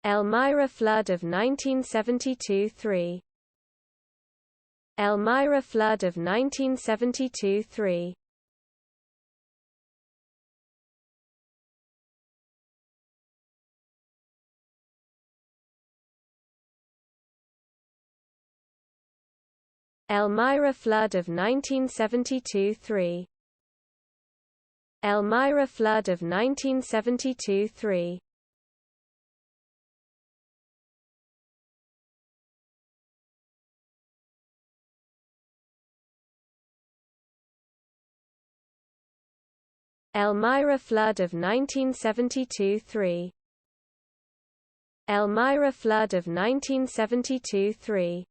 Elmira Flood of 1972–3. Elmira Flood of 1972–3. Elmira Flood of 1972–3. Elmira Flood of 1972–3. Elmira Flood of 1972–3. Elmira Flood of 1972–3.